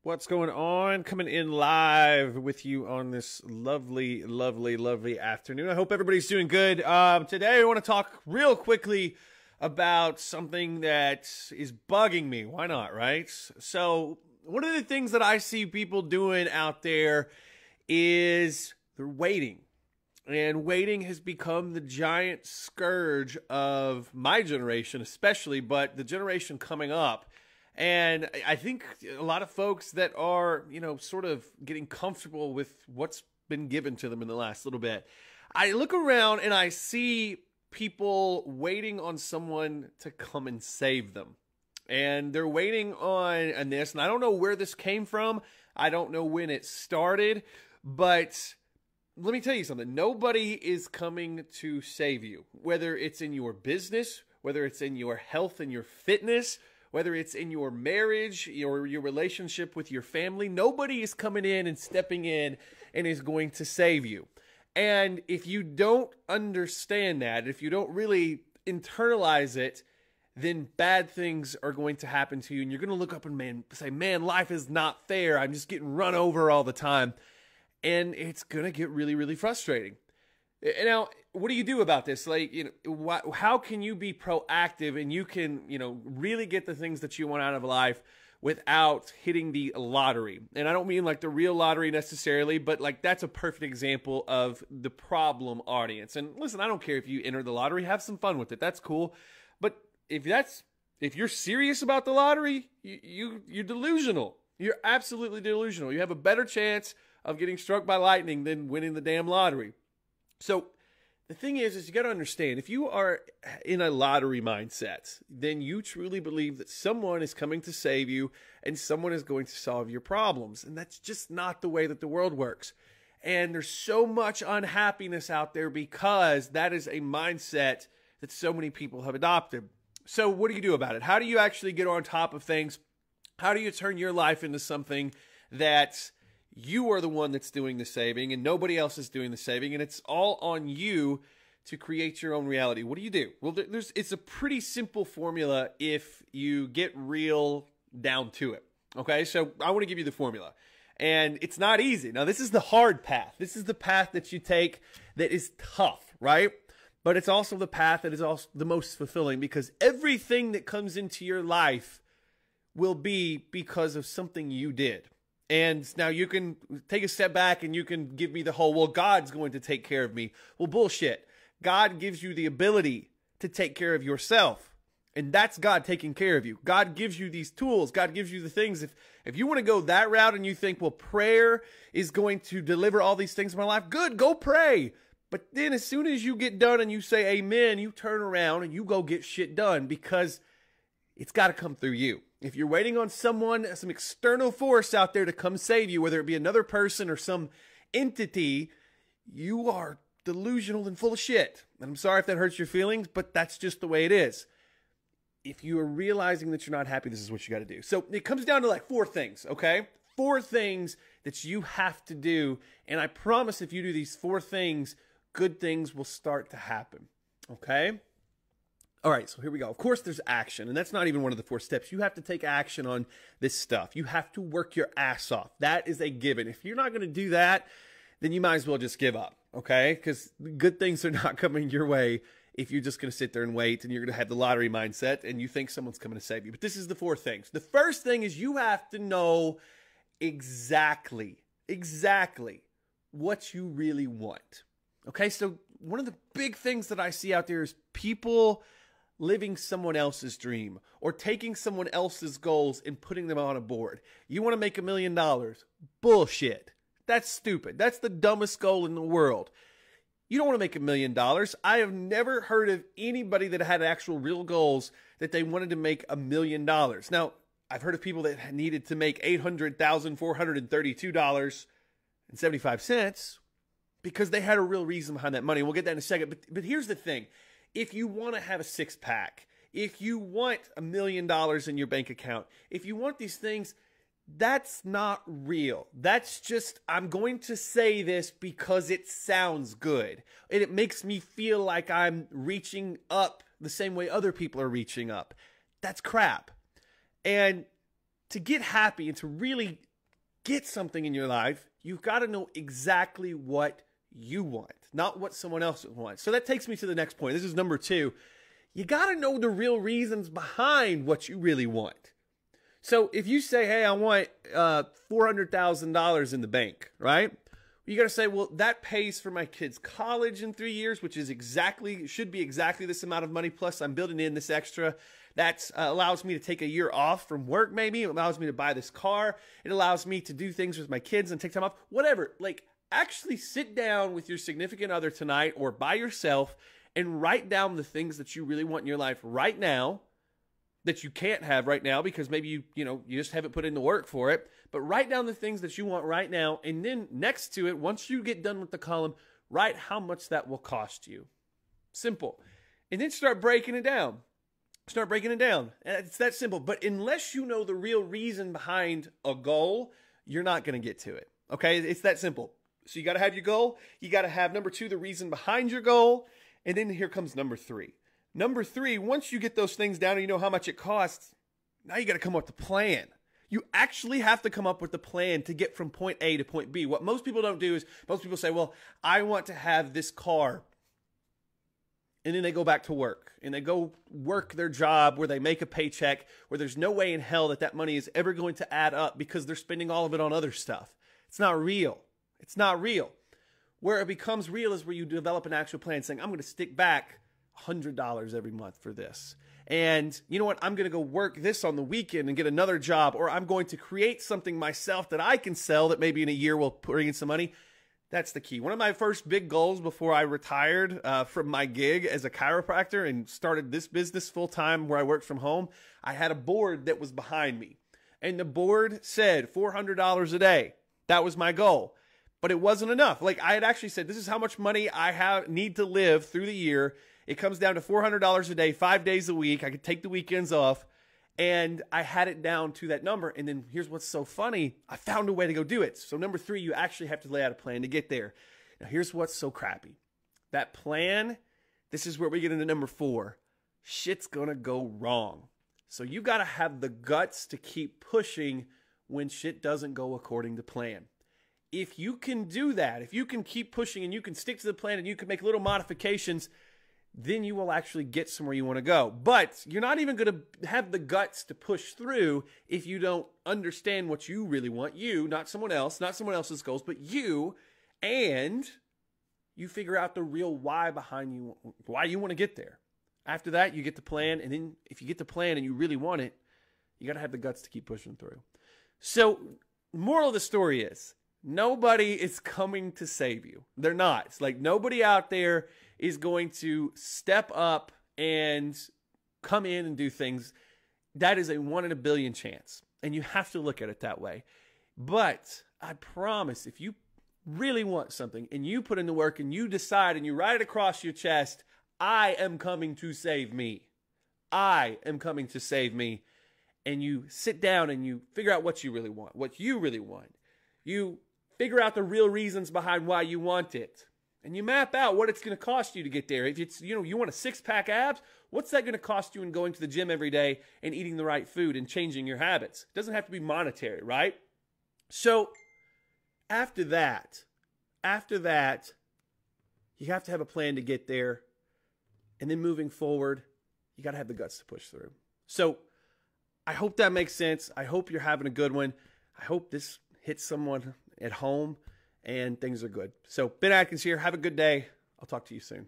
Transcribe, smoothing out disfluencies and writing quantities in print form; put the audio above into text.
What's going on? Coming in live with you on this lovely, lovely, lovely afternoon. I hope everybody's doing good. Today I want to talk real quickly about something that is bugging me. Why not, right? So one of the things that I see people doing out there is they're waiting. And waiting has become the giant scourge of my generation, especially, but the generation coming up. And I think a lot of folks that are, sort of getting comfortable with what's been given to them in the last little bit. I look around and I see people waiting on someone to come and save them. And they're waiting on this, and I don't know where this came from. I don't know when it started, but let me tell you something. Nobody is coming to save you, whether it's in your business, whether it's in your health and your fitness, whether it's in your marriage or your relationship with your family. Nobody is coming in and stepping in and is going to save you. And if you don't understand that, if you don't really internalize it, then bad things are going to happen to you. And you're going to look up and say, man, life is not fair. I'm just getting run over all the time. And it's going to get really, really frustrating. Now, what do you do about this? How can you be proactive and you can, really get the things that you want out of life without hitting the lottery? And I don't mean like the real lottery necessarily, but like that's a perfect example of the problem audience. And listen, I don't care if you enter the lottery, have some fun with it. That's cool. But if you're serious about the lottery, you're delusional. You're absolutely delusional. You have a better chance of getting struck by lightning than winning the damn lottery. So the thing is you got to understand, if you are in a lottery mindset, then you truly believe that someone is coming to save you and someone is going to solve your problems. And that's just not the way that the world works. And there's so much unhappiness out there because that is a mindset that so many people have adopted. So what do you do about it? How do you actually get on top of things? How do you turn your life into something that you are the one that's doing the saving and nobody else is doing the saving, and it's all on you to create your own reality? What do you do? Well, it's a pretty simple formula if you get real down to it. Okay, so I want to give you the formula. And it's not easy. Now, this is the hard path. This is the path that you take that is tough, right? But it's also the path that is also the most fulfilling, because everything that comes into your life will be because of something you did. And now you can take a step back and you can give me the whole, well, God's going to take care of me. Well, bullshit. God gives you the ability to take care of yourself. And that's God taking care of you. God gives you these tools. God gives you the things. If you want to go that route and you think, well, prayer is going to deliver all these things in my life, good, go pray. But then as soon as you get done and you say amen, you turn around and you go get shit done, because it's got to come through you. If you're waiting on someone, some external force out there to come save you, whether it be another person or some entity, you are delusional and full of shit. And I'm sorry if that hurts your feelings, but that's just the way it is. If you are realizing that you're not happy, this is what you got to do. So it comes down to like 4 things, okay? 4 things that you have to do. And I promise if you do these 4 things, good things will start to happen, okay? All right, so here we go. Of course, there's action, and that's not even one of the 4 steps. You have to take action on this stuff. You have to work your ass off. That is a given. If you're not going to do that, then you might as well just give up, okay? Because good things are not coming your way if you're just going to sit there and wait, and you're going to have the lottery mindset, and you think someone's coming to save you. But this is the 4 things. The first thing is you have to know exactly what you really want, okay? So one of the big things that I see out there is people living someone else's dream or taking someone else's goals and putting them on a board. You want to make $1 million? Bullshit. That's stupid. That's the dumbest goal in the world. You don't want to make $1 million. I have never heard of anybody that had actual real goals that they wanted to make $1 million. Now, I've heard of people that needed to make $800,432.75 because they had a real reason behind that money. We'll get that in a second. But here's the thing. If you want to have a 6-pack, if you want $1 million in your bank account, if you want these things, that's not real. That's just, I'm going to say this because it sounds good. And it makes me feel like I'm reaching up the same way other people are reaching up. That's crap. And to get happy and to really get something in your life, you've got to know exactly what you want, not what someone else wants. So that takes me to the next point. This is number 2. You got to know the real reasons behind what you really want. So if you say, hey, I want $400,000 in the bank, right? You got to say, well, that pays for my kid's college in 3 years, which is should be exactly this amount of money. Plus I'm building in this extra. That allows me to take a year off from work, maybe. It allows me to buy this car. It allows me to do things with my kids and take time off, whatever. Like, actually sit down with your significant other tonight or by yourself and write down the things that you really want in your life right now that you can't have right now because maybe you just haven't put in the work for it. But write down the things that you want right now, and then next to it, once you get done with the column, write how much that will cost you. Simple. And then start breaking it down. Start breaking it down. It's that simple. But unless you know the real reason behind a goal, you're not going to get to it. Okay? It's that simple. So you got to have your goal. You got to have, number 2, the reason behind your goal. And then here comes number 3. Number 3, once you get those things down and you know how much it costs, now you got to come up with a plan. You actually have to come up with a plan to get from point A to point B. What most people don't do is most people say, well, I want to have this car. And then they go back to work and they go work their job where they make a paycheck where there's no way in hell that that money is ever going to add up because they're spending all of it on other stuff. It's not real. It's not real. Where it becomes real is where you develop an actual plan saying, I'm going to stick back $100 every month for this. And you know what? I'm going to go work this on the weekend and get another job, or I'm going to create something myself that I can sell that maybe in a year will bring in some money. That's the key. One of my first big goals before I retired from my gig as a chiropractor and started this business full time where I worked from home, I had a board that was behind me. And the board said $400 a day. That was my goal. But it wasn't enough. Like I had actually said, this is how much money I need to live through the year. It comes down to $400 a day, 5 days a week. I could take the weekends off. And I had it down to that number. And then here's what's so funny. I found a way to go do it. So number 3, you actually have to lay out a plan to get there. Now here's what's so crappy. That plan, this is where we get into number 4. Shit's going to go wrong. So you got to have the guts to keep pushing when shit doesn't go according to plan. If you can do that, if you can keep pushing and you can stick to the plan and you can make little modifications, then you will actually get somewhere you want to go. But you're not even going to have the guts to push through if you don't understand what you really want. You, not someone else, not someone else's goals, but you, and you figure out the real why behind you, why you want to get there. After that, you get the plan, and then if you get the plan and you really want it, you got to have the guts to keep pushing through. So, moral of the story is, nobody is coming to save you. They're not. It's like nobody out there is going to step up and come in and do things. That is a 1 in a billion chance. And you have to look at it that way. But I promise, if you really want something and you put in the work and you decide and you write it across your chest, I am coming to save me. I am coming to save me. And you sit down and you figure out what you really want, what you really want. You figure out the real reasons behind why you want it. And you map out what it's going to cost you to get there. If it's, you want a 6-pack abs, what's that going to cost you in going to the gym every day and eating the right food and changing your habits? It doesn't have to be monetary, right? So after that, you have to have a plan to get there. And then moving forward, you got to have the guts to push through. So I hope that makes sense. I hope you're having a good one. I hope this hits someone at home and things are good. So Ben Atkins here. Have a good day. I'll talk to you soon.